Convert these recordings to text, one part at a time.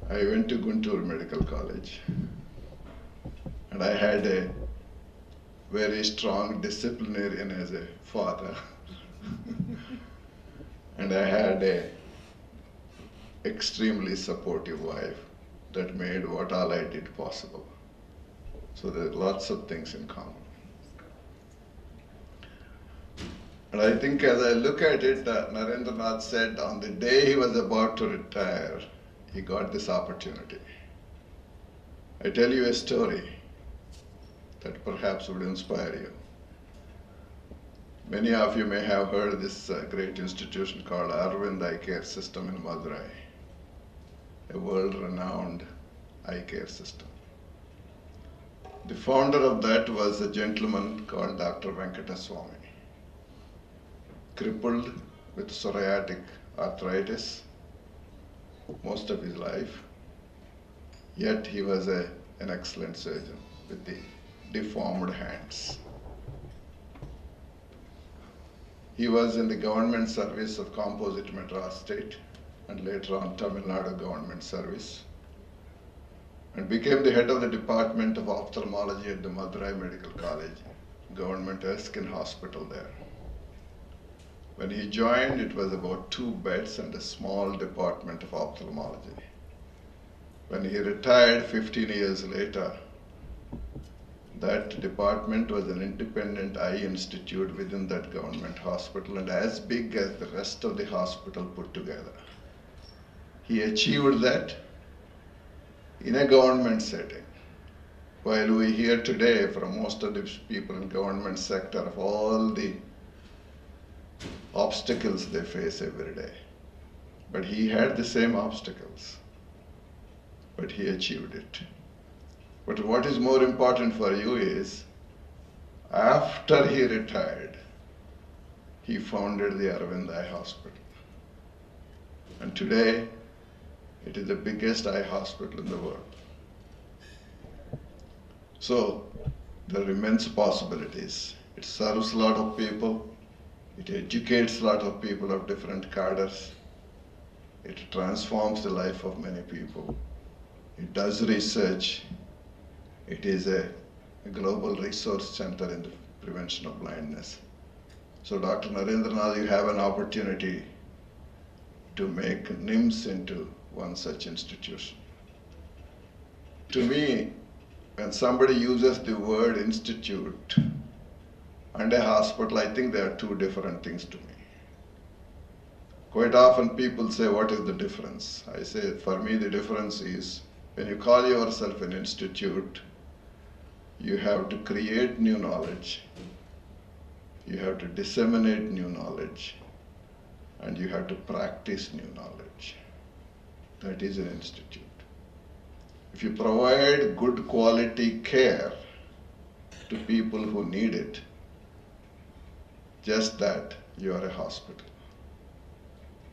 I went to Guntur Medical College, and I had a very strong disciplinarian as a father. And I had a extremely supportive wife that made what all I did possible. So there are lots of things in common. And I think as I look at it, Narendranath said on the day he was about to retire, he got this opportunity. I tell you a story that perhaps would inspire you. Many of you may have heard of this great institution called Arvind Eye Care System in Madurai, a world-renowned eye care system. The founder of that was a gentleman called Dr. Venkataswamy, crippled with psoriatic arthritis most of his life, yet he was an excellent surgeon with the deformed hands. He was in the government service of Composite Madras State and later on Tamil Nadu government service, and became the head of the Department of Ophthalmology at the Madurai Medical College, government Erskine Hospital there. When he joined, it was about 2 beds and a small department of ophthalmology. When he retired 15 years later, that department was an independent eye institute within that government hospital and as big as the rest of the hospital put together. He achieved that in a government setting. While we hear today from most of the people in government sector of all the obstacles they face every day. But he had the same obstacles, but he achieved it. But what is more important for you is, after he retired, he founded the Arvind Eye Hospital. And today, it is the biggest eye hospital in the world. So, there are immense possibilities. It serves a lot of people. It educates a lot of people of different cadres. It transforms the life of many people. It does research. It is a global resource center in the prevention of blindness. So Dr. Narendranath, you have an opportunity to make NIMS into one such institution. To me, when somebody uses the word institute and a hospital, I think they are 2 different things to me. Quite often people say, what is the difference? I say, for me the difference is, when you call yourself an institute, you have to create new knowledge, you have to disseminate new knowledge, and you have to practice new knowledge. That is an institute. If you provide good quality care to people who need it, just that, you are a hospital.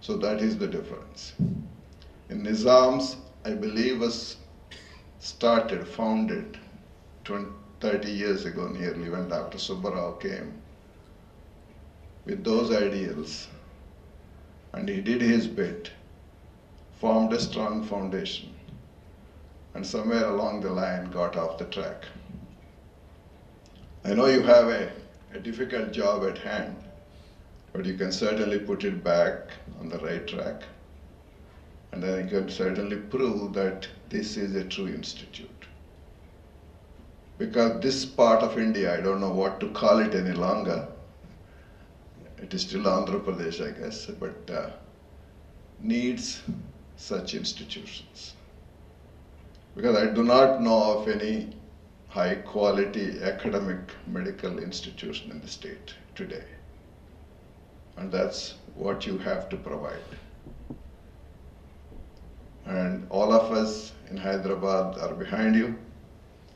So that is the difference. In Nizam's, I believe, was founded 30 years ago nearly, when Dr. Subbarao came with those ideals, and he did his bit, formed a strong foundation, and somewhere along the line got off the track. I know you have a difficult job at hand, but you can certainly put it back on the right track, and then you can certainly prove that this is a true institute. Because this part of India, I don't know what to call it any longer, it is still Andhra Pradesh, I guess, but needs such institutions. Because I do not know of any high quality academic medical institution in the state today. And that's what you have to provide. And all of us in Hyderabad are behind you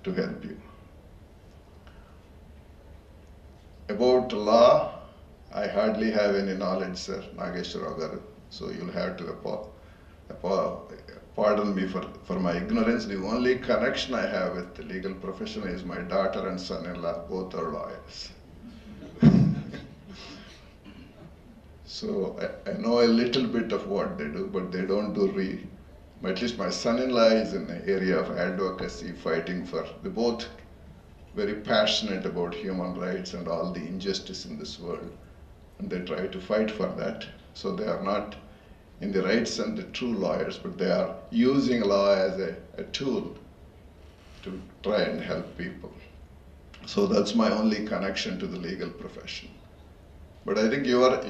to help you. About law, I hardly have any knowledge, sir, Nageshwara garu, so you'll have to pardon me for my ignorance. The only connection I have with the legal profession is my daughter and son-in-law, both are lawyers. So I know a little bit of what they do, but they don't do at least my son-in-law is in the area of advocacy, fighting for, they're both very passionate about human rights and all the injustice in this world. And they try to fight for that. So they are not in the right sense the true lawyers, but they are using law as a tool to try and help people. So that's my only connection to the legal profession. But I think your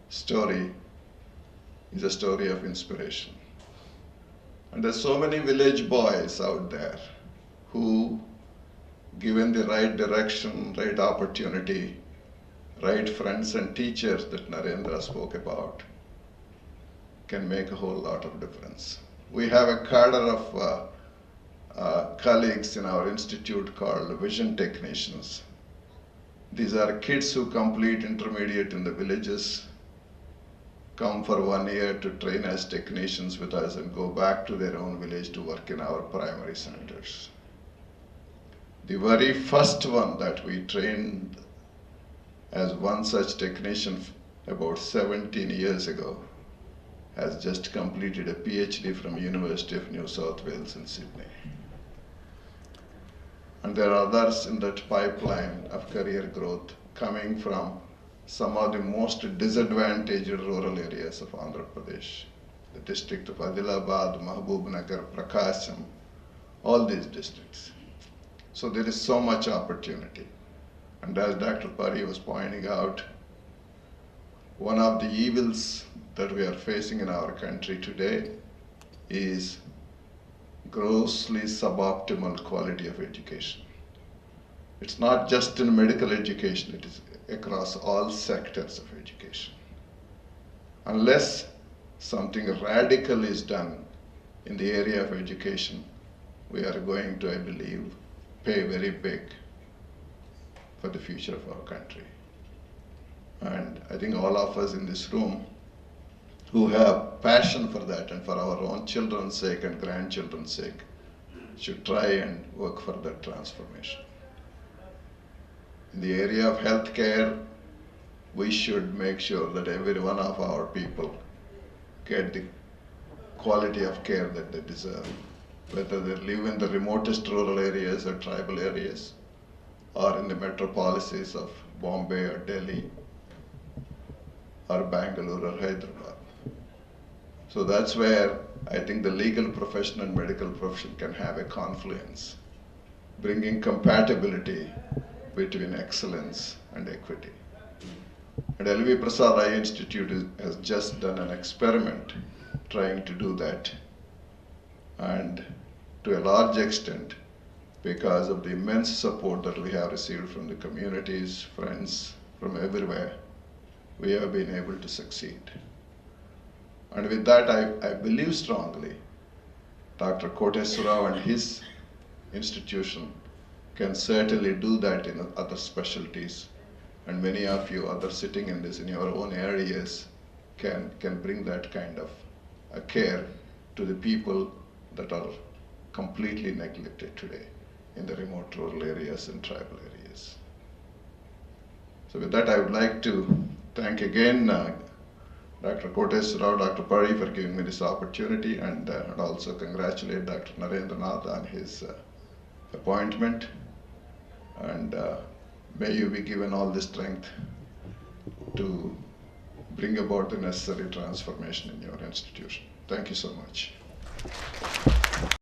story is a story of inspiration. And there's so many village boys out there who, given the right direction, right opportunity, right friends and teachers that Narendra spoke about, can make a whole lot of difference. We have a cadre of colleagues in our institute called vision technicians. These are kids who complete intermediate in the villages, come for 1 year to train as technicians with us and go back to their own village to work in our primary centers. The very first one that we trained as one such technician about 17 years ago has just completed a PhD from University of New South Wales in Sydney. And there are others in that pipeline of career growth coming from some of the most disadvantaged rural areas of Andhra Pradesh, the district of Adilabad, Mahbubnagar, Prakasam, all these districts. So there is so much opportunity. And as Dr. Pari was pointing out, one of the evils that we are facing in our country today is grossly suboptimal quality of education. It's not just in medical education, it is across all sectors of education. Unless something radical is done in the area of education, we are going to, I believe, pay very big for the future of our country. And I think all of us in this room who have passion for that and for our own children's sake and grandchildren's sake should try and work for that transformation. In the area of healthcare, we should make sure that every one of our people get the quality of care that they deserve, whether they live in the remotest rural areas or tribal areas, or in the metropolises of Bombay or Delhi, or Bangalore or Hyderabad. So that's where I think the legal profession and medical profession can have a confluence, bringing compatibility between excellence and equity. And L.V. Prasad Eye Institute has just done an experiment trying to do that. And to a large extent, because of the immense support that we have received from the communities, friends from everywhere, we have been able to succeed. And with that, I believe strongly Dr. Koteswarao and his institution can certainly do that in other specialties. And many of you others sitting in this in your own areas can bring that kind of care to the people that are completely neglected today in the remote rural areas and tribal areas. So with that, I would like to thank again Dr. Koteswarao, Dr. Pari for giving me this opportunity, and also congratulate Dr. Narendranath on his appointment. And may you be given all the strength to bring about the necessary transformation in your institution. Thank you so much.